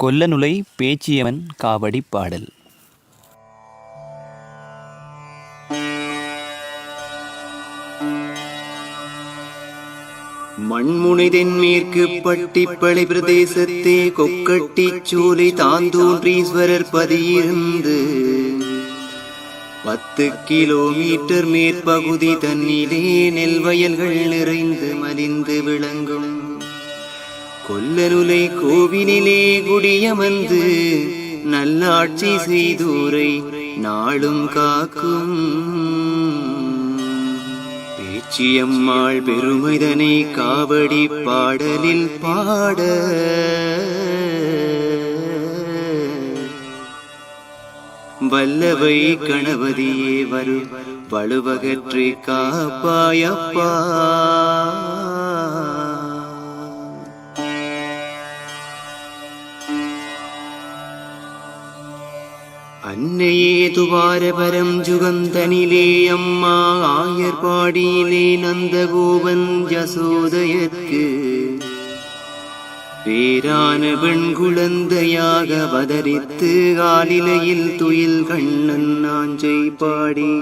கொல்லனுலை பேச்சியவன் காவடி பாடல். மண்முனை தென்மேற்கு பட்டிப்பளை பிரதேசத்தே கொக்கட்டிச் சோலை தாந்தோன்றீஸ்வரர் பதியிருந்து 10 கிலோமீட்டர் மேற்பகுதி தன்னிலே நெல் வயல்கள் நிறைந்து மலிந்து விளங்கும் கொல்லனுலை கோவிலிலே குடியமர்ந்து நல்லாட்சி செய்தோரை நாளும் காக்கும் பேச்சியம்மாள் பெருமைதனை காவடி பாடலில் பாட வல்லவை கணபதியே வலுவகற்றி காப்பாயப்பா. அன்னையே துவாரபரம் ஜுகந்தனிலே அம்மா ஆயர்பாடியிலே நந்தகோபன் யசோதயற்கு பேரான பெண் குழந்தையாக அவதரித்து ஆலிலையில் துயில் கண்ணன் நாஞ்சை பாடி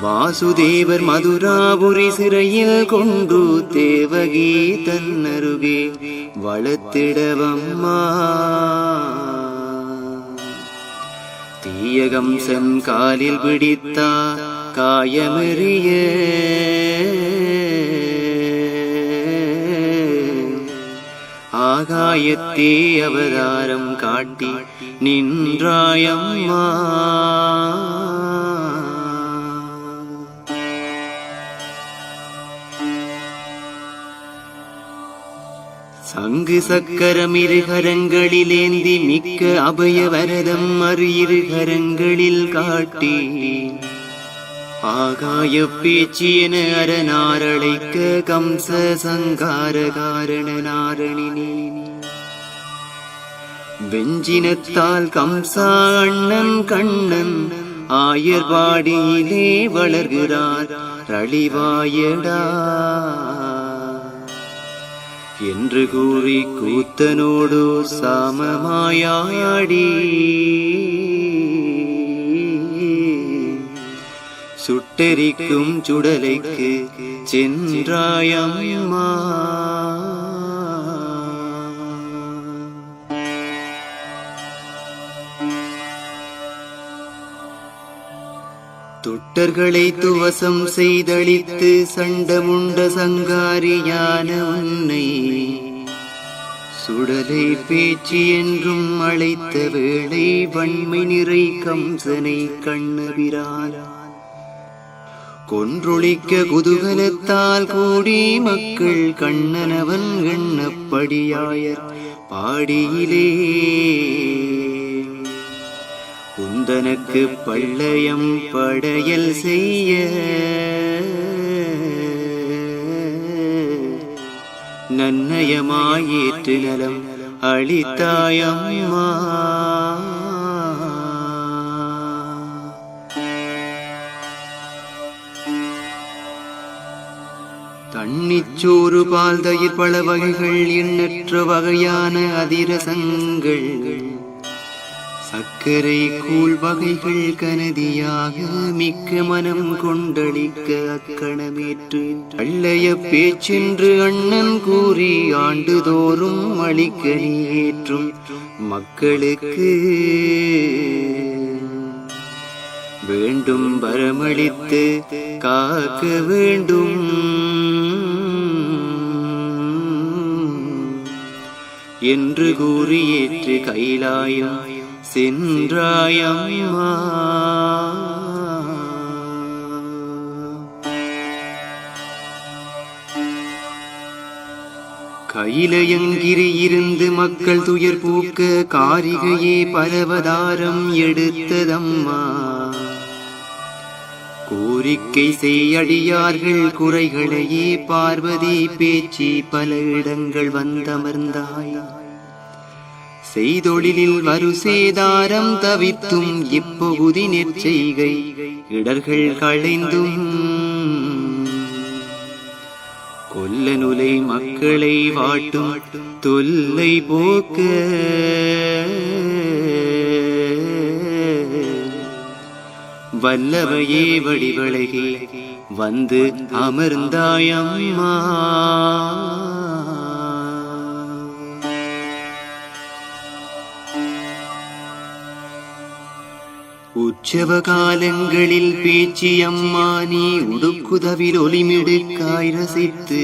வாசுதேவர் மதுராபுரி சிறையில் கொண்டு தேவகி தன்னருகே வளர்த்திடவம்மா. தீயகம்சன் காலில் பிடித்தா காயமெறிய ஆகாயத்தே அவதாரம் காட்டி நின்றாயம்மா. சங்கு சக்கரம் இருகரங்களிலேந்தி மிக்க அபய வரதம் இருகரங்களில் காட்டி ஆகாய பேச்சி என அரணாரழைக்க கம்ச சங்கார காரண நாரணினி வெஞ்சினத்தால் கம்சா அண்ணன் கண்ணன் ஆயர்பாடியிலே வளர்கிறார் ரளிவாயடா என்று கூறி கூத்தனோடு சாமமாயாடி சுட்டெரிக்கும் சுடலைக்கு சென்றாயம்மா. தொட்டர்களை துவசம் செய்தளித்து சண்டமுண்ட சங்காரியான உன்னை சுடலை பேச்சு என்றும் அழைத்த வேளை வன்மை நிறை கம்சனை கண்ணபிரான் கொன்றொழிக்க குதூகலத்தால் கூடி மக்கள் கண்ணனவன் எண்ணப்படியாயர் பாடியிலே குந்தனுக்கு பள்ளயம் படையல் செய்ய நன்னயமாயேற்று நலம் அளித்தாயம்மா. தன்னிச்சோறு பால் தயிர் பல வகைகள் எண்ணற்ற வகையான அதிரசங்கள் சர்க்கரை கூழ் வகைகள் கனதியாக மிக்க மனம் கொண்டளிக்க அக்கணமேற்று அள்ளைய பேச்சென்று அண்ணன் கூறி ஆண்டுதோறும் அளிக்க நீற்றும் மக்களுக்கு வேண்டும் வரமளித்து காக்க வேண்டும் என்று கூறி ஏற்று கைலாயம் சென்றாயம்மா. கையிலயங்கிரி இருந்து மக்கள் துயர் பூக்க காரிகையே பரவதாரம் எடுத்ததம்மா. கோரிக்கை செய்யடியார்கள் குறைகளையே பார்வதி பேச்சு பல இடங்கள் வந்தமர்ந்தாய். செய்தொழிலில் வருசேதாரம் தவித்தும் இப்பகுதி நெற்செய்கை இடர்கள் களைந்தும் கொல்ல நுலை மக்களை வாட்டும் தொல்லை போக்க வல்லவையே வடிவழகி வந்து அமர்ந்தாயம்மா. உற்சவ காலங்களில் பேச்சியம்மா நீ உடுக்குதவில் ஒளிமிடுக்காய் ரசித்து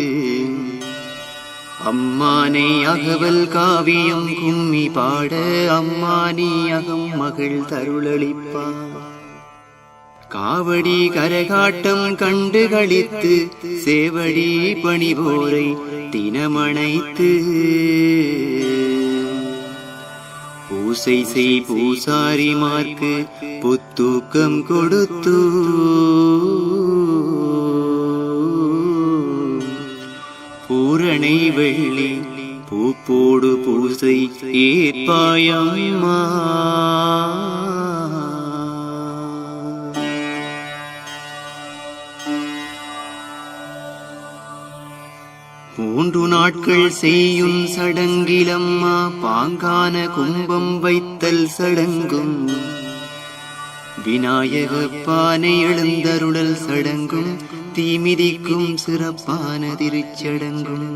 அம்மானை அகவல் காவியம் கும்மி பாட அம்மானி அகம் மகள் தருளளிப்பா. காவடி கரகாட்டம் கண்டு களித்து சேவடி பணிவோரை தினமணைத்து பூசை செய் பூசாரிமார்க்கு புத்தூக்கம் கொடுத்து பூரணை வெள்ளி பூப்போடு பூசை ஏற்பாயம்மா. மூன்று நாட்கள் செய்யும் சடங்கிலம்மா பாங்கான கும்பம் வைத்தல் சடங்கும் விநாயக பானை எழுந்தருளல் சடங்கும் தீமிதிக்கும் சிறப்பான திருச்சடங்கும்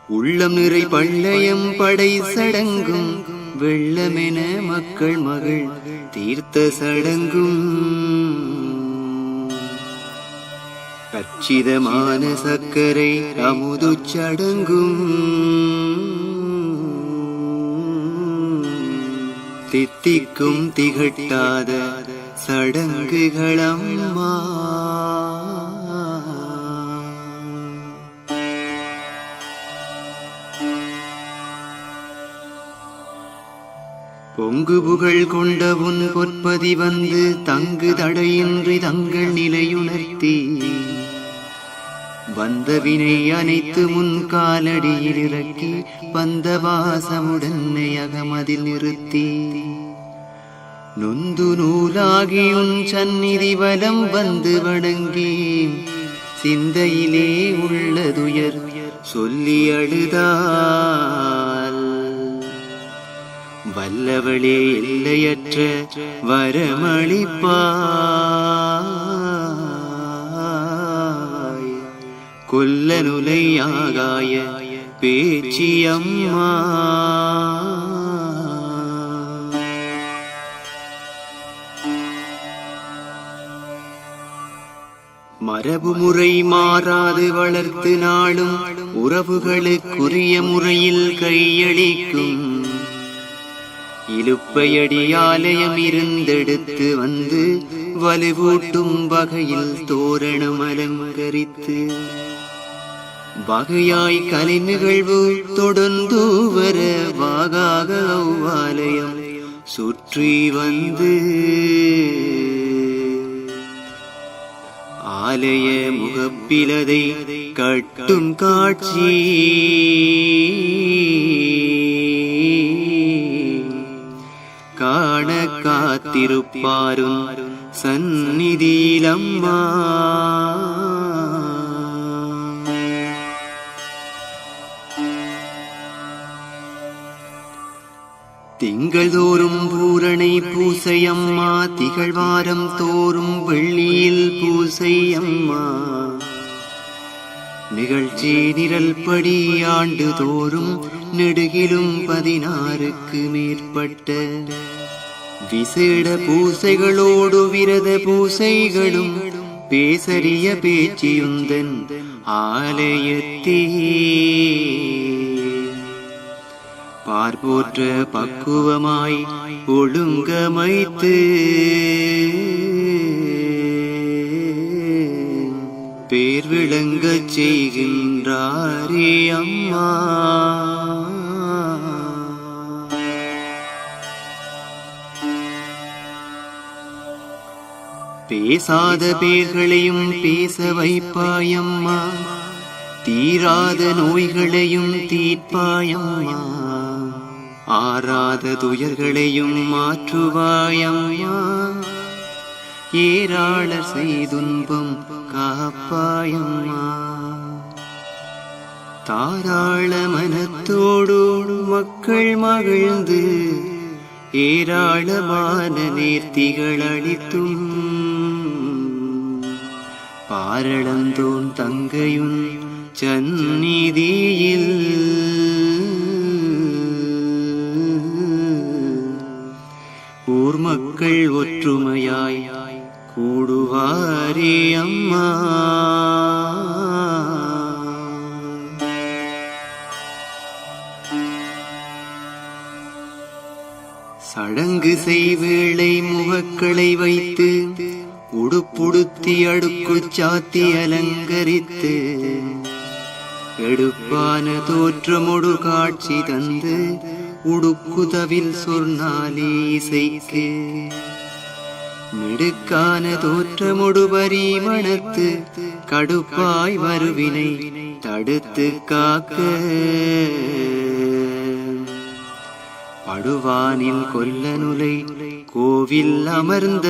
உள்ளம் நிறை பள்ளையம் படை சடங்கும் வெள்ளமென மக்கள் மகள் தீர்த்த சடங்கும் கச்சிதமான சர்க்கரை அமுது சடங்கும் தித்திக்கும் திகட்டாத சடங்குகளம்மா. பொங்கு புகழ் கொண்ட உன் பொற்பதி வந்து தங்கு தடையின்றி தங்கள் நிலையுணர்த்தி வந்தவினை அனைத்து முன் காலடியில் இறக்கி வந்த வாசமுடன் அகமதில் நிறுத்தி நொந்து நூலாகி உன் சந்நிதி வலம் வந்து வணங்கி சிந்தையிலே உள்ளதுயர் சொல்லி அழுதால் வல்லவளே எல்லையற்ற வரமளிப்பா. கொல்ல நுலை ஆகாய பேச்சியம்மா. மரபு முறை மாறாது வளர்த்து நாளும் உறவுகளுக்குரிய முறையில் கையளிக்கும் இலுப்பையடி ஆலயம் இருந்தெடுத்து வந்து வலுவூட்டும் வகையில் தோரணம் அலங்கரித்து வகையாய் கலை நிகழ்வு தொடர்ந்து வர வாகாக அவ்வாலயம் சுற்றி வந்து ஆலய முகப்பிலதை கட்டும் காட்சி காண காத்திருப்பாரும் சந்நிதியிலம்மா. திங்கள் தோறும் பூரணை பூசையம்மா திகழ்வாரம் தோறும் வெள்ளியில் பூசையம்மா. நிகழ்ச்சி நிரல்படி ஆண்டு தோறும் நெடுகிலும் 16க்கு மேற்பட்ட விசேட பூசைகளோடு விரத பூசைகளும் பேசரிய பேச்சியுந்தன் ஆலயத்தே பார்போற்ற பக்குவமாய் ஒழுங்கமைத்து பேர் விளங்கச் செய்கின்றாரே அம்மா. பேசாத பேர்களையும் பேச வைப்பாயம்மா. தீராத நோய்களையும் தீர்ப்பாயம்மா. ஆறாத துயர்களையும் மாற்றுவாயம்மா. ஏராளர் செய்துன்பம் காப்பாயம்மா. தாராள மனத்தோடு மக்கள் மகிழ்ந்து ஏராளமான நேர்த்திகள் அளித்தும் பாரளந்தோன் தங்கையுன் சந்நிதியில் ஊர் மக்கள் ஒற்றுமையாய் கூடுவாரே அம்மா. சடங்கு செய்வேளை முகக்களை வைத்து உடுப்புடுத்தி அடுக்கு சாத்தி அலங்கரித்து எடுப்பான தோற்றமொடு காட்சி தந்து உடுக்குதவில் சொர்ணாலே இசைக்கு மிடுக்கான தோற்றமொடு பரிமணத்து கடுப்பாய் வருவினை தடுத்து காக்க படுவானில் கொல்லனுலை கோவில் அமர்ந்த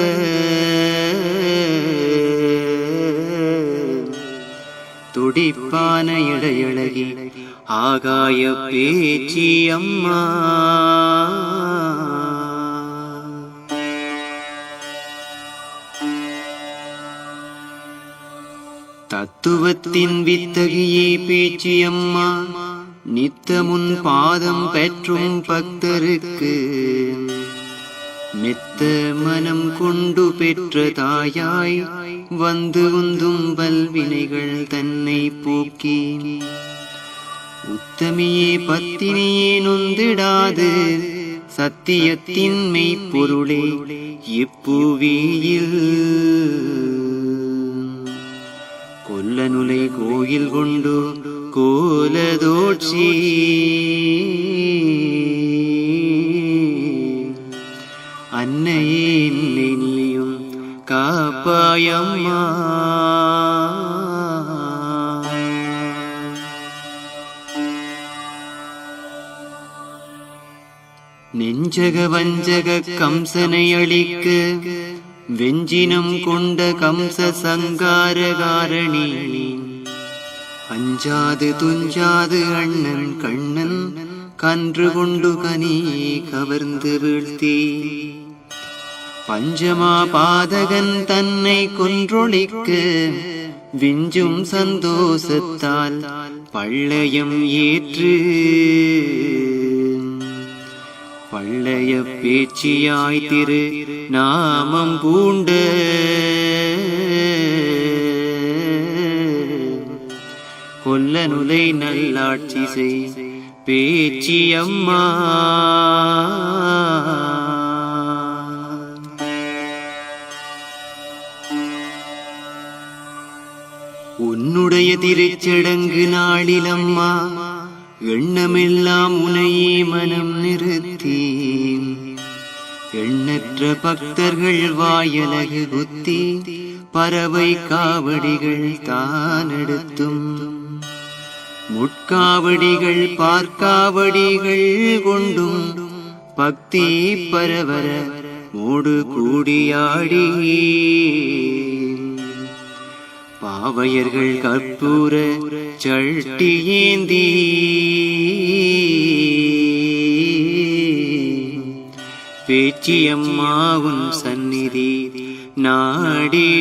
துடிப்பான இடையழகி ஆகாய பேச்சி அம்மா. தத்துவத்தின் வித்தகியே பேச்சி அம்மா, நித்தமுன் பாதம் பெற்றும் பக்தருக்கு மெத்த மனம் கொண்டு பெற்ற தாயாய் வந்து உந்தும் பல்வினைகள் தன்னை போக்கி உத்தமியே பத்தினியே நொந்திடாது சத்தியத்தின் மெய்ப்பொருளே இப்புவியில் கொல்லனுலை கோயில் கொண்டு கோலதோட்சி அன்னையே என்னை நீயும் காப்பாயம்மா. நெஞ்சக வஞ்சக கம்சனை அழிக்க வெஞ்சினம் கொண்ட கம்ச சங்காரகாரணி அஞ்சாது துஞ்சாது அண்ணன் கண்ணன் கன்று கொண்டு கனி கவர்ந்து வீழ்த்தி பஞ்சமா பாதகன் தன்னை கொன்றொழிக்க விஞ்சும் சந்தோஷத்தால் பள்ளயம் ஏற்று பள்ளைய பேச்சியாய் திரு நாமம் பூண்ட கொல்லனுலை நல்லாட்சி செய் பேச்சி அம்மா. உன்னுடைய திருச்சடங்கு நாளிலம்மா எண்ணமெல்லாம் உனையே மனம் நிறுத்தி எண்ணற்ற பக்தர்கள் வாயலகு குத்தி பறவை காவடிகள் தானெடுத்தும் முட்காவடிகள் பார்க்காவடிகள் கொண்டும் பக்தி பரவர மூடு கூடியாடி பாவையர்கள் கற்பூர சட்டியேந்தி பேச்சியம்மாவும் சந்நிதி நாடிடுவார்.